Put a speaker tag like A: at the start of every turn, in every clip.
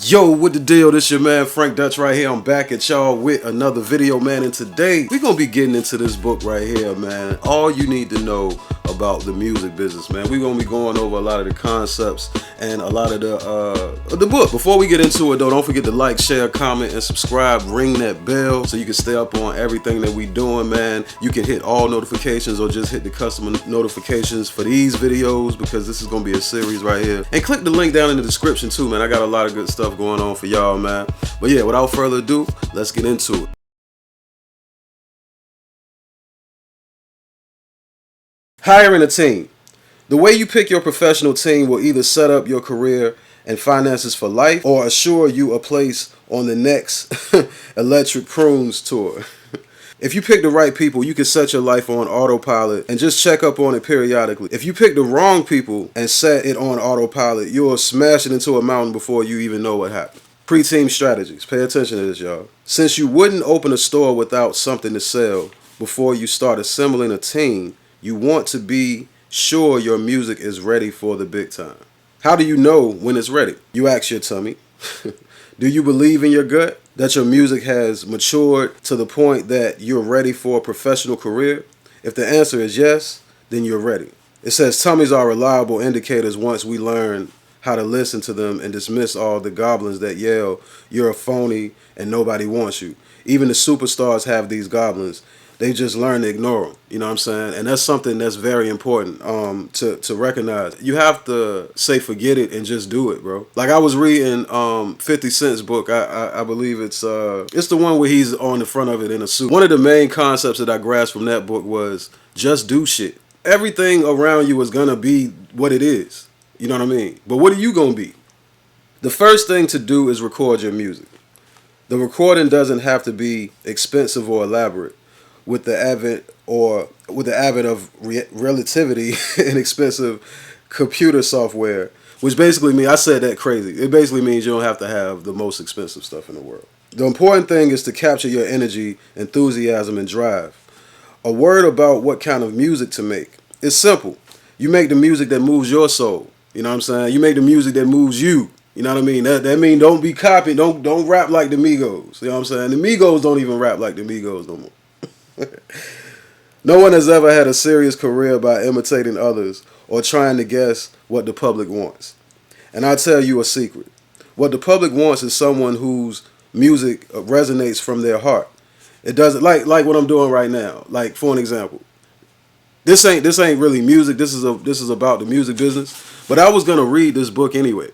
A: Yo, what the deal? This your man Frank Dutch right here. I'm back at y'all with another video, man. And today we're gonna be getting into this book right here, man. All you need to know about the music business, man. We're gonna be going over a lot of the concepts and a lot of the book. Before we get into it though, don't forget to like, share, comment, and subscribe. Ring that bell so you can stay up on everything that we doing, man. You can hit all notifications or just hit the custom notifications for these videos because this is gonna be a series right here. And click the link down in the description too, man. I got a lot of good stuff going on for y'all, man. But yeah, without further ado, let's get into it. Hiring a team. The way you pick your professional team will either set up your career and finances for life or assure you a place on the next Electric Prunes tour. If you pick the right people, you can set your life on autopilot and just check up on it periodically. If you pick the wrong people and set it on autopilot, you'll smash it into a mountain before you even know what happened. PreTeam Strategies. Pay attention to this, y'all. Since you wouldn't open a store without something to sell before you start assembling a team, you want to be sure your music is ready for the big time. How do you know when it's ready? You ask your tummy. Do you believe in your gut that your music has matured to the point that you're ready for a professional career? If the answer is yes, then you're ready. It says tummies are reliable indicators once we learn how to listen to them and dismiss all the goblins that yell, "You're a phony and nobody wants you." Even the superstars have these goblins. They just learn to ignore them. You know what I'm saying? And that's something that's very important to recognize. You have to say forget it and just do it, bro. Like I was reading 50 Cent's book. I believe it's the one where he's on the front of it in a suit. One of the main concepts that I grasped from that book was just do shit. Everything around you is gonna be what it is. You know what I mean? But what are you gonna be? The first thing to do is record your music. The recording doesn't have to be expensive or elaborate. With the advent of relativity and expensive computer software, which basically means, I said that crazy. It basically means you don't have to have the most expensive stuff in the world. The important thing is to capture your energy, enthusiasm, and drive. A word about what kind of music to make. It's simple. You make the music that moves your soul. You know what I'm saying? You make the music that moves you. You know what I mean? That means don't be copying. Don't rap like the Migos. You know what I'm saying? The Migos don't even rap like the Migos no more. No one has ever had a serious career by imitating others or trying to guess what the public wants. And I'll tell you a secret. What the public wants is someone whose music resonates from their heart. It doesn't like what I'm doing right now. Like for an example, this ain't really music. This is about the music business. But I was gonna read this book anyway.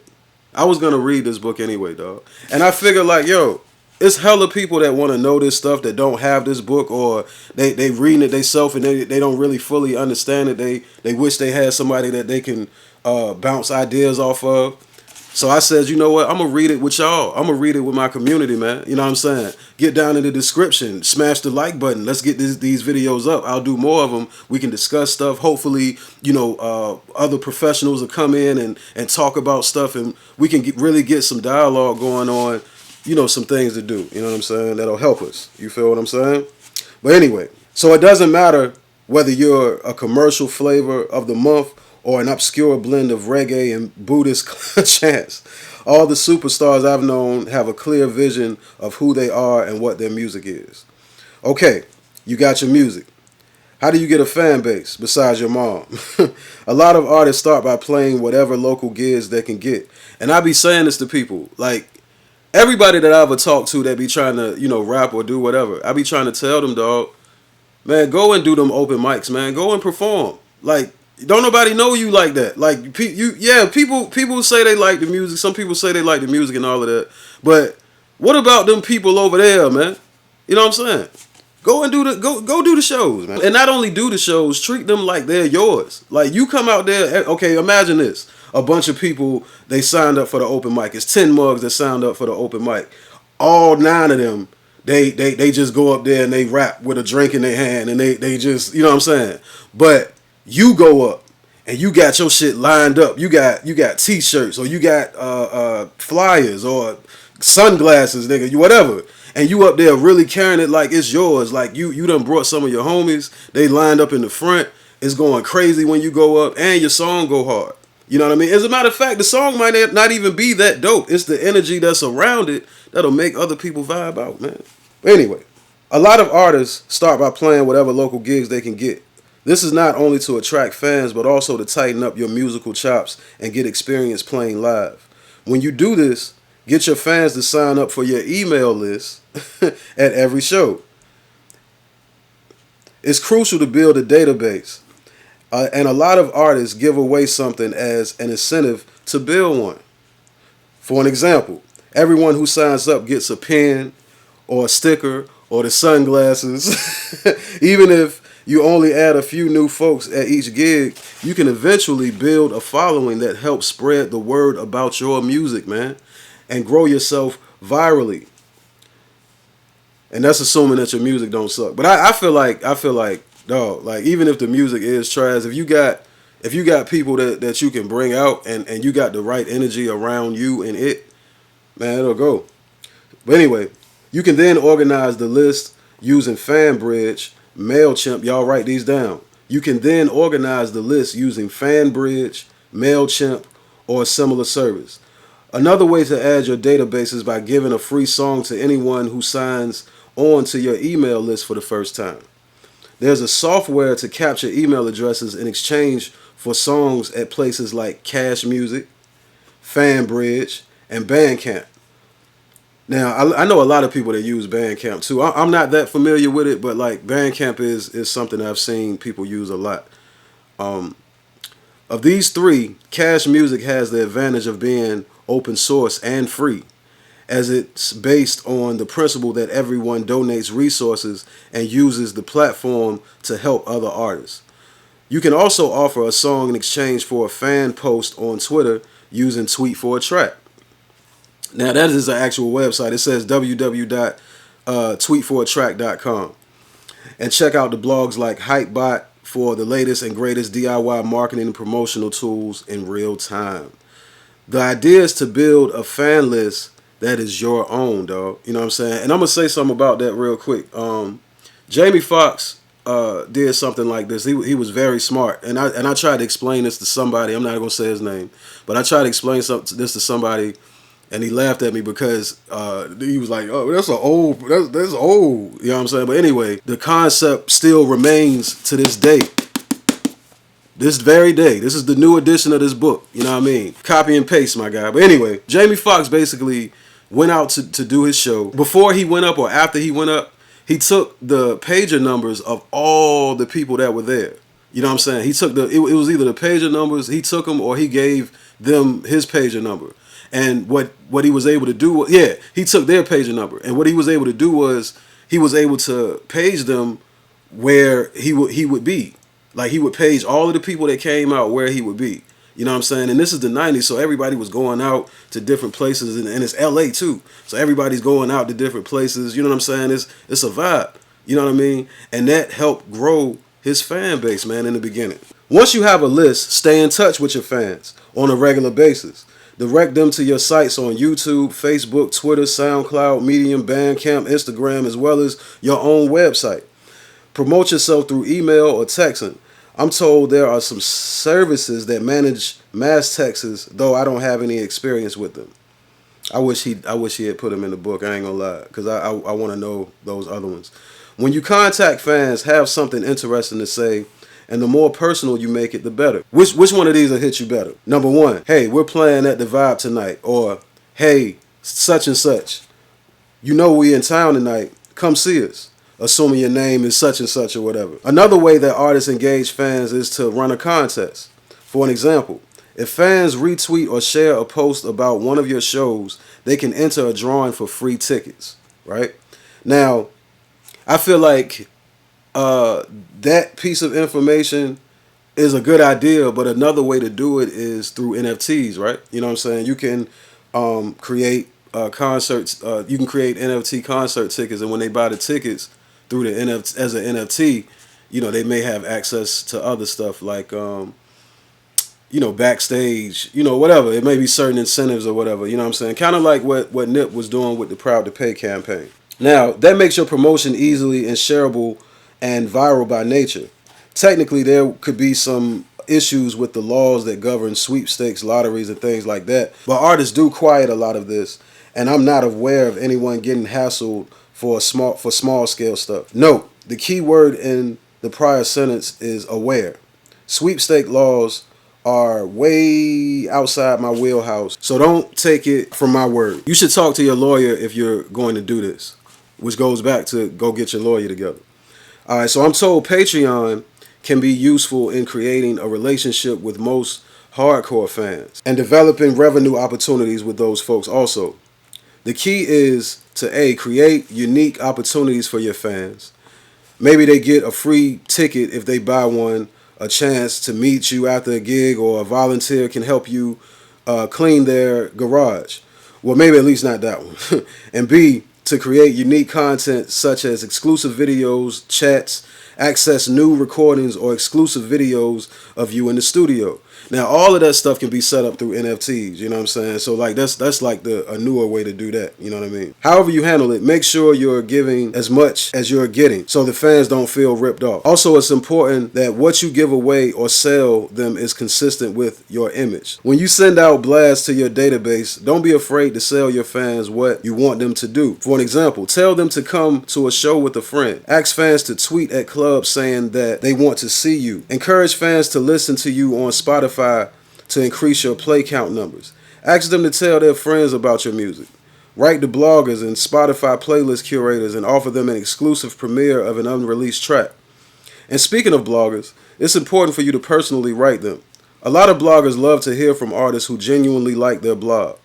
A: Dog. And I figured like, yo, it's hella people that want to know this stuff that don't have this book, or they reading it themselves and they don't really fully understand it. They wish they had somebody that they can bounce ideas off of. So I said, you know what? I'm going to read it with y'all. I'm going to read it with my community, man. You know what I'm saying? Get down in the description. Smash the like button. Let's get these videos up. I'll do more of them. We can discuss stuff. Hopefully, you know, other professionals will come in and talk about stuff, and we can really get some dialogue going on. You know, some things to do, you know what I'm saying, that'll help us. You feel what I'm saying? But anyway, so it doesn't matter whether you're a commercial flavor of the month or an obscure blend of reggae and Buddhist chants. All the superstars I've known have a clear vision of who they are and what their music is. Okay, you got your music. How do you get a fan base besides your mom? A lot of artists start by playing whatever local gigs they can get. And I be saying this to people, like, everybody that I ever talk to that be trying to, you know, rap or do whatever, I be trying to tell them, dog, man, go and do them open mics, man. Go and perform. Like, don't nobody know you like that. Like, people say they like the music. Some people say they like the music and all of that. But what about them people over there, man? You know what I'm saying? Go and do the shows, man. And not only do the shows, treat them like they're yours. Like, you come out there, okay, imagine this. A bunch of people, they signed up for the open mic. It's 10 mugs that signed up for the open mic. All 9 of them, they just go up there and they rap with a drink in their hand and they just, you know what I'm saying? But you go up and you got your shit lined up. You got t-shirts or you got flyers or sunglasses, nigga, whatever. And you up there really carrying it like it's yours. Like you done brought some of your homies. They lined up in the front. It's going crazy when you go up and your song go hard. You know what I mean? As a matter of fact, the song might not even be that dope. It's the energy that's around it that'll make other people vibe out, man. Anyway, a lot of artists start by playing whatever local gigs they can get. This is not only to attract fans, but also to tighten up your musical chops and get experience playing live. When you do this, get your fans to sign up for your email list at every show. It's crucial to build a database, and a lot of artists give away something as an incentive to build one. For an example, everyone who signs up gets a pen or a sticker or the sunglasses. Even if you only add a few new folks at each gig, you can eventually build a following that helps spread the word about your music, man, and grow yourself virally. And that's assuming that your music don't suck. But I feel like, dog, like even if the music is trash, if you got people that you can bring out and you got the right energy around you and it, man, it'll go. But anyway, you can then organize the list using FanBridge, MailChimp. Y'all write these down. You can then organize the list using FanBridge, MailChimp, or a similar service. Another way to add your database is by giving a free song to anyone who signs on to your email list for the first time. There's a software to capture email addresses in exchange for songs at places like Cash Music, FanBridge, and Bandcamp. Now, I know a lot of people that use Bandcamp too. I'm not that familiar with it, but like Bandcamp is something I've seen people use a lot. Of these three, Cash Music has the advantage of being open source and free, as it's based on the principle that everyone donates resources and uses the platform to help other artists. You can also offer a song in exchange for a fan post on Twitter using Tweet for a Track. Now, that is an actual website. It says www.tweetforatrack.com. And check out the blogs like Hypebot for the latest and greatest DIY marketing and promotional tools in real time. The idea is to build a fan list that is your own, dog. You know what I'm saying? And I'm going to say something about that real quick. Jamie Foxx did something like this. He was very smart. And I tried to explain this to somebody. I'm not going to say his name. But I tried to explain this to somebody, and he laughed at me because he was like, "Oh, that's old. You know what I'm saying?" But anyway, the concept still remains to this day. This very day. This is the new edition of this book. You know what I mean? Copy and paste, my guy. But anyway, Jamie Foxx basically went out to do his show. Before he went up or after he went up, he took the pager numbers of all the people that were there. You know what I'm saying? He took it was either the pager numbers, he took them, or he gave them his pager number. And what he was able to do, he took their pager number. And what he was able to do was he was able to page them where he would be. Like he would page all of the people that came out where he would be. You know what I'm saying? And this is the 90s, so everybody was going out to different places, and it's LA too. So everybody's going out to different places. You know what I'm saying? It's a vibe. You know what I mean? And that helped grow his fan base, man, in the beginning. Once you have a list, stay in touch with your fans on a regular basis. Direct them to your sites on YouTube, Facebook, Twitter, SoundCloud, Medium, Bandcamp, Instagram, as well as your own website. Promote yourself through email or texting. I'm told there are some services that manage mass texts, though I don't have any experience with them. I wish he had put them in the book. I ain't gonna lie, because I want to know those other ones. When you contact fans, have something interesting to say, and the more personal you make it, the better. Which one of these will hit you better? Number one, hey, we're playing at the Vibe tonight, or hey, such and such. You know we in town tonight. Come see us. Assuming your name is such and such or whatever. Another way that artists engage fans is to run a contest. For an example, if fans retweet or share a post about one of your shows, they can enter a drawing for free tickets, right? Now, I feel like that piece of information is a good idea, but another way to do it is through NFTs, right? You know what I'm saying? You can create concerts. You can create NFT concert tickets, and when they buy the tickets through the NFT as an NFT, you know, they may have access to other stuff like backstage, whatever. It may be certain incentives or whatever. You know what I'm saying? Kind of like what Nip was doing with the Proud to Pay campaign. Now, that makes your promotion easily and shareable and viral by nature. Technically, there could be some issues with the laws that govern sweepstakes, lotteries, and things like that. But artists do quiet a lot of this, and I'm not aware of anyone getting hassled for small scale stuff. Note, the key word in the prior sentence is aware. Sweepstake laws are way outside my wheelhouse, so don't take it from my word. You should talk to your lawyer if you're going to do this, which goes back to go get your lawyer together. All right, so I'm told Patreon can be useful in creating a relationship with most hardcore fans and developing revenue opportunities with those folks also. The key is to create unique opportunities for your fans. Maybe they get a free ticket if they buy one, a chance to meet you after a gig, or a volunteer can help you clean their garage. Well, maybe at least not that one. And B, to create unique content such as exclusive videos, chats, access new recordings, or exclusive videos of you in the studio. Now, all of that stuff can be set up through NFTs, you know what I'm saying? So, like, that's like a newer way to do that, you know what I mean? However you handle it, make sure you're giving as much as you're getting so the fans don't feel ripped off. Also, it's important that what you give away or sell them is consistent with your image. When you send out blasts to your database, don't be afraid to sell your fans what you want them to do. For an example, tell them to come to a show with a friend. Ask fans to tweet at clubs saying that they want to see you. Encourage fans to listen to you on Spotify to increase your play count numbers. Ask them to tell their friends about your music. Write to bloggers and Spotify playlist curators and offer them an exclusive premiere of an unreleased track. And speaking of bloggers, it's important for you to personally write them. A lot of bloggers love to hear from artists who genuinely like their blog.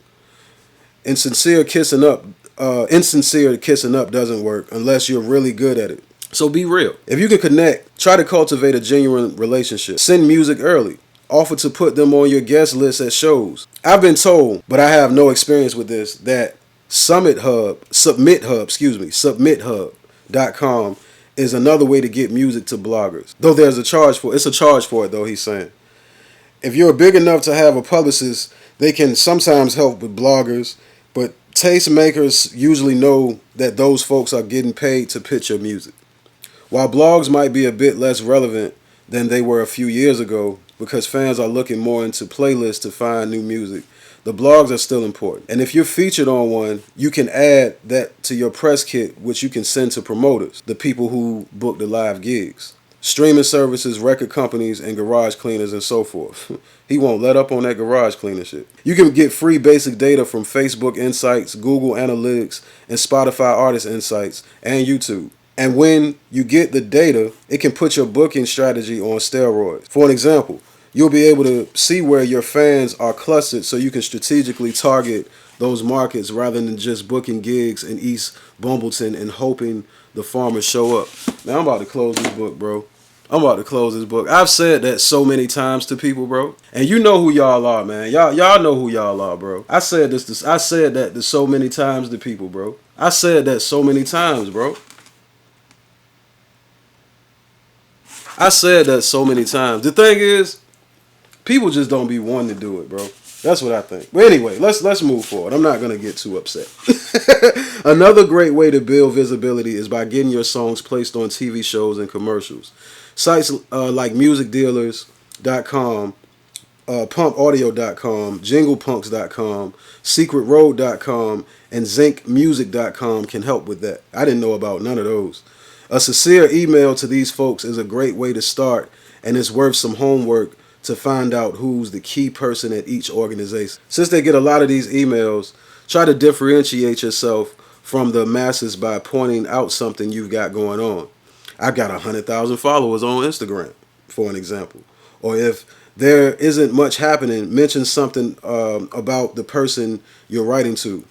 A: Insincere kissing up doesn't work unless you're really good at it. So be real. If you can connect, try to cultivate a genuine relationship. Send music early. Offer to put them on your guest list at shows. I've been told, but I have no experience with this, that submithub.com is another way to get music to bloggers. Though there's a charge for it. It's a charge for it, though, he's saying. If you're big enough to have a publicist, they can sometimes help with bloggers, but tastemakers usually know that those folks are getting paid to pitch your music. While blogs might be a bit less relevant than they were a few years ago, because fans are looking more into playlists to find new music, the blogs are still important. And if you're featured on one, you can add that to your press kit, which you can send to promoters, the people who book the live gigs, streaming services, record companies, and garage cleaners, and so forth. He won't let up on that garage cleaner shit. You can get free basic data from Facebook Insights, Google Analytics, and Spotify Artist Insights, and YouTube. And when you get the data, it can put your booking strategy on steroids. For an example, you'll be able to see where your fans are clustered so you can strategically target those markets rather than just booking gigs in East Bumbleton and hoping the farmers show up. Now, I'm about to close this book, bro. I've said that so many times to people, bro. And you know who y'all are, man. Y'all know who y'all are, bro. I said that so many times to people, bro. I said that so many times, bro. I said that so many times. The thing is, people just don't be wanting to do it, bro. That's what I think. But anyway, let's move forward. I'm not going to get too upset. Another great way to build visibility is by getting your songs placed on TV shows and commercials. Sites like musicdealers.com, pumpaudio.com, jinglepunks.com, secretroad.com, and zincmusic.com can help with that. I didn't know about none of those. A sincere email to these folks is a great way to start, and it's worth some homework to find out who's the key person at each organization. Since they get a lot of these emails, try to differentiate yourself from the masses by pointing out something you've got going on. I've got 100,000 followers on Instagram, for an example. Or if there isn't much happening, mention something about the person you're writing to.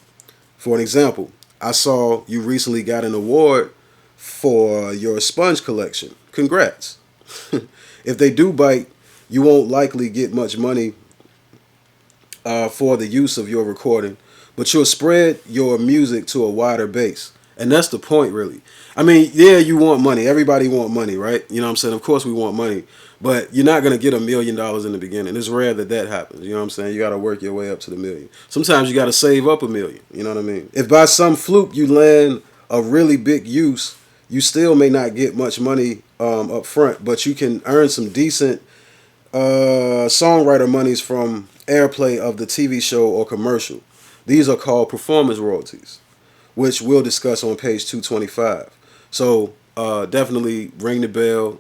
A: For an example, I saw you recently got an award for your sponge collection. Congrats. If they do bite, you won't likely get much money for the use of your recording, but you'll spread your music to a wider base. And that's the point, really. I mean, yeah, you want money. Everybody want money, right? You know what I'm saying? Of course we want money, but you're not going to get $1 million in the beginning. It's rare that happens. You know what I'm saying? You got to work your way up to the million. Sometimes you got to save up $1 million. You know what I mean? If by some fluke you land a really big use, you still may not get much money up front, but you can earn some decent Songwriter monies from airplay of the TV show or commercial. These are called performance royalties, which we'll discuss on page 225. So definitely ring the bell,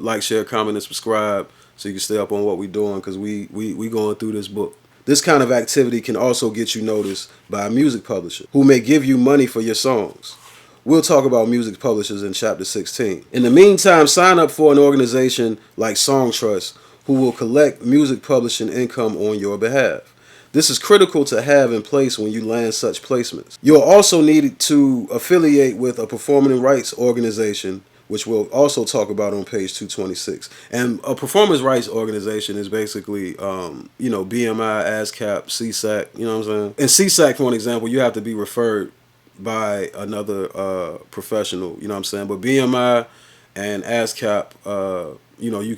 A: like, share, comment, and subscribe so you can stay up on what we're doing, because we going through this book. This kind of activity can also get you noticed by a music publisher who may give you money for your songs. We'll talk about music publishers in chapter 16. In the meantime, sign up for an organization like Song Trust, who will collect music publishing income on your behalf. This is critical to have in place when you land such placements. You'll also need to affiliate with a performing rights organization, which we'll also talk about on page 226. And a performance rights organization is basically, BMI, ASCAP, CSAC, you know what I'm saying? In CSAC, for an example, you have to be referred by another professional, you know what I'm saying? But BMI and ASCAP, you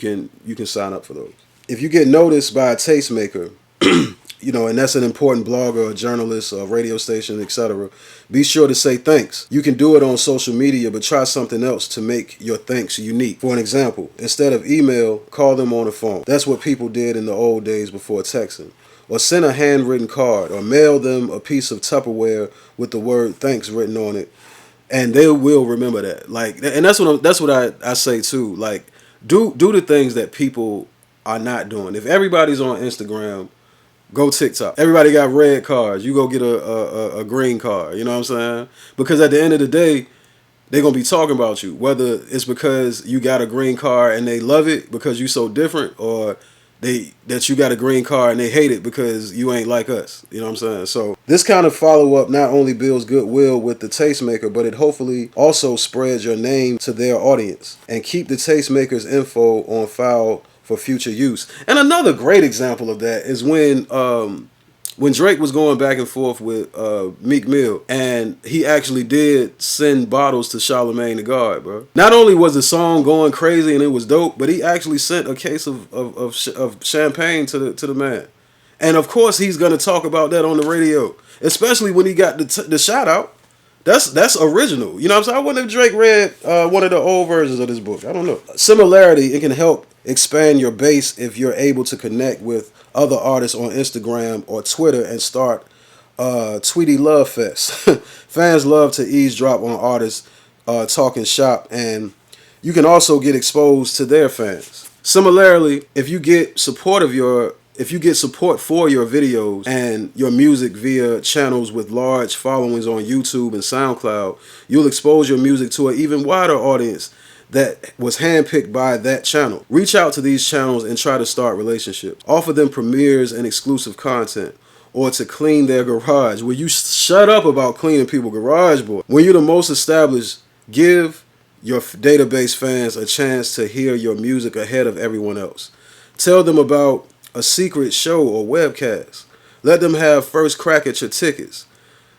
A: can sign up for those. If you get noticed by a tastemaker, and that's an important blogger, a journalist, a radio station, etc., be sure to say thanks. You can do it on social media, but try something else to make your thanks unique. For an example, instead of email, call them on the phone. That's what people did in the old days before texting. Or send a handwritten card, or mail them a piece of Tupperware with the word thanks written on it, and they will remember that. Like, and that's what I say too. Like, do the things that people are not doing. If everybody's on Instagram, go TikTok. Everybody got red cards. You go get a green card. You know what I'm saying? Because at the end of the day, they're going to be talking about you. Whether it's because you got a green card and they love it because you so different, or that you got a green card and they hate it because you ain't like us. You know what I'm saying? So this kind of follow-up not only builds goodwill with the tastemaker, but it hopefully also spreads your name to their audience. And keep the tastemaker's info on file for future use. And another great example of that is when Drake was going back and forth with Meek Mill, and he actually did send bottles to Charlamagne the God, bro. Not only was the song going crazy and it was dope, but he actually sent a case of champagne to the man. And of course he's gonna talk about that on the radio, especially when he got the shout out. That's original. You know what I'm saying? I wonder if Drake read one of the old versions of this book. I don't know. Similarity, it can help expand your base if you're able to connect with other artists on Instagram or Twitter and start Tweety Love Fest. Fans love to eavesdrop on artists talking shop, and you can also get exposed to their fans. Similarly, if you get support for your videos and your music via channels with large followings on YouTube and SoundCloud, you'll expose your music to an even wider audience that was handpicked by that channel. Reach out to these channels and try to start relationships. Offer them premieres and exclusive content, or to clean their garage. Will you shut up about cleaning people's garage, boy? When you're the most established, give your database fans a chance to hear your music ahead of everyone else. Tell them about a secret show or webcast. Let them have first crack at your tickets.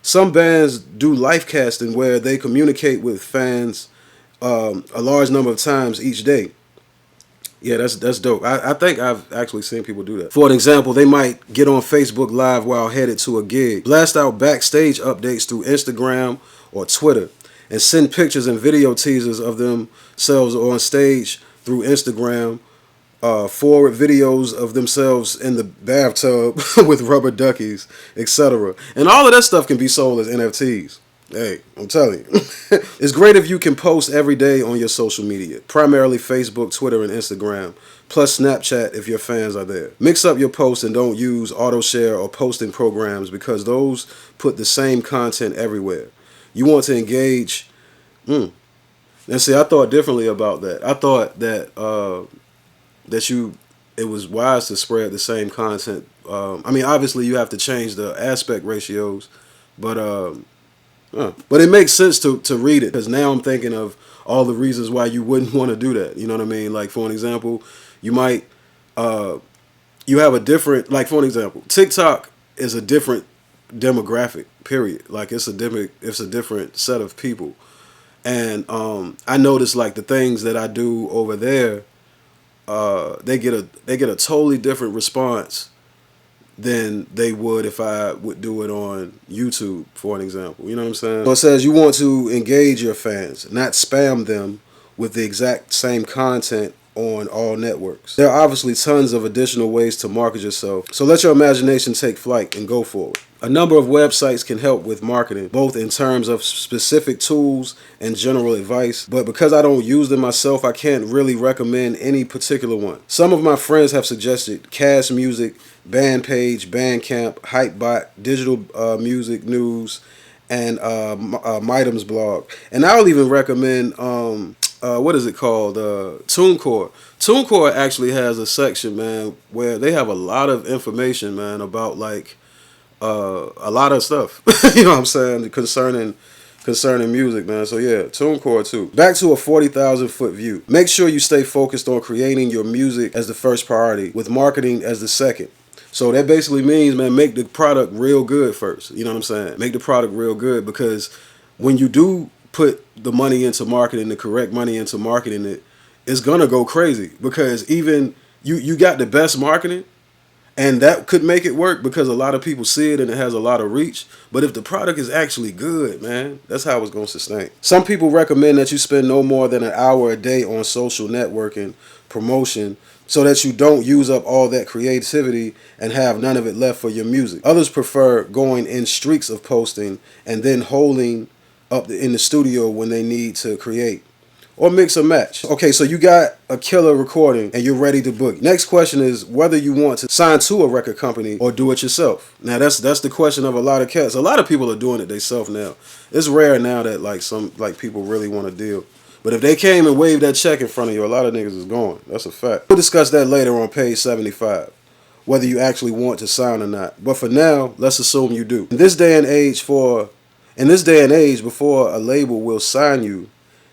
A: Some bands do live casting where they communicate with fans a large number of times each day. Yeah, that's dope. I think I've actually seen people do that. For an example, they might get on Facebook Live while headed to a gig, blast out backstage updates through Instagram or Twitter, and send pictures and video teasers of themselves on stage through Instagram, forward videos of themselves in the bathtub with rubber duckies, etc. And all of that stuff can be sold as NFTs. Hey, I'm telling you. It's great if you can post every day on your social media, primarily Facebook, Twitter, and Instagram, plus Snapchat if your fans are there. Mix up your posts and don't use auto share or posting programs, because those put the same content everywhere. You want to engage. And see, I thought differently about that. I thought that it was wise to spread the same content. Obviously you have to change the aspect ratios, but it makes sense to read it, because now I'm thinking of all the reasons why you wouldn't want to do that. You know what I mean? Like, for an example, you might you have a different, like, for an example, TikTok is a different demographic, period. Like, it's a different set of people. And I noticed, like, the things that I do over there, they get a totally different response than they would if I would do it on YouTube, for an example. You know what I'm saying? So it says you want to engage your fans, not spam them with the exact same content on all networks. There are obviously tons of additional ways to market yourself, so let your imagination take flight and go for it. A number of websites can help with marketing, both in terms of specific tools and general advice, but because I don't use them myself, I can't really recommend any particular one. Some of my friends have suggested Cast Music, Bandpage, Bandcamp, Hypebot, Digital Music News, and Mitem's blog. And I'll even recommend what is it called? TuneCore. TuneCore actually has a section, man, where they have a lot of information, man, about like a lot of stuff. You know what I'm saying, concerning music, man. So yeah, TuneCore too. Back to a 40,000 foot view. Make sure you stay focused on creating your music as the first priority, with marketing as the second. So that basically means, man, make the product real good first. You know what I'm saying? Make the product real good, because when you do put the money into marketing, the correct money into marketing it, it's gonna go crazy, because even you got the best marketing, and that could make it work because a lot of people see it and it has a lot of reach. But if the product is actually good, man, that's how it's going to sustain. Some people recommend that you spend no more than an hour a day on social networking promotion, so that you don't use up all that creativity and have none of it left for your music. Others prefer going in streaks of posting and then holding up in the studio when they need to create. Or mix or match. Okay, so you got a killer recording and you're ready to book. Next question is whether you want to sign to a record company or do it yourself. Now that's the question of a lot of cats. A lot of people are doing it themselves now. It's rare now that like people really want to deal. But if they came and waved that check in front of you, a lot of niggas is going. That's a fact. We'll discuss that later on page 75, whether you actually want to sign or not. But for now, let's assume you do. In this day and age, before a label will sign you,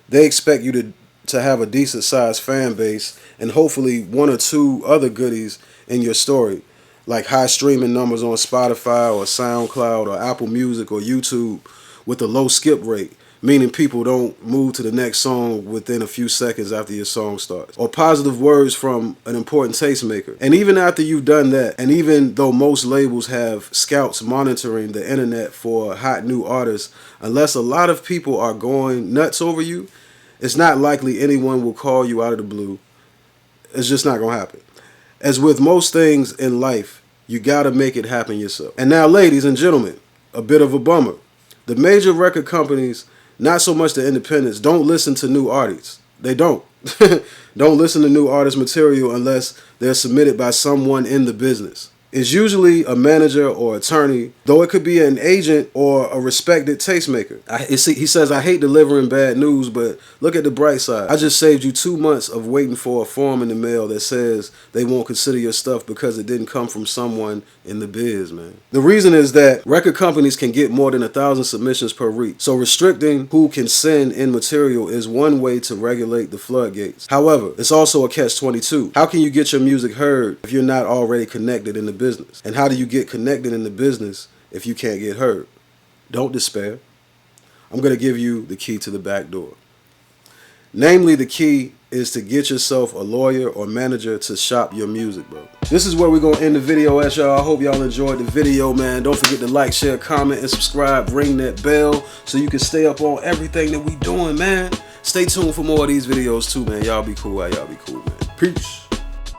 A: they expect you to have a decent sized fan base and hopefully one or two other goodies in your story, like high streaming numbers on Spotify or SoundCloud or Apple Music or YouTube, with a low skip rate, meaning people don't move to the next song within a few seconds after your song starts, or positive words from an important tastemaker. And even after you've done that, and even though most labels have scouts monitoring the internet for hot new artists, unless a lot of people are going nuts over you, it's not likely anyone will call you out of the blue. It's just not gonna happen. As with most things in life, you gotta make it happen yourself. And now, ladies and gentlemen, a bit of a bummer. The major record companies, not so much the independents, don't listen to new artists. They don't. Don't listen to new artist material unless they're submitted by someone in the business. It's usually a manager or attorney, though it could be an agent or a respected tastemaker. He says, I hate delivering bad news, but look at the bright side. I just saved you 2 months of waiting for a form in the mail that says they won't consider your stuff because it didn't come from someone in the biz, man. The reason is that record companies can get more than 1,000 submissions per week. So restricting who can send in material is one way to regulate the floodgates. However, it's also a catch-22. How can you get your music heard if you're not already connected in the business? And how do you get connected in the business if you can't get heard? Don't despair. I'm going to give you the key to the back door. Namely, the key is to get yourself a lawyer or manager to shop your music, bro. This is where we're going to end the video at, y'all. I hope y'all enjoyed the video, man. Don't forget to like, share, comment, and subscribe. Ring that bell so you can stay up on everything that we doing, man. Stay tuned for more of these videos too, man. Y'all be cool. Y'all be cool, man. Peace.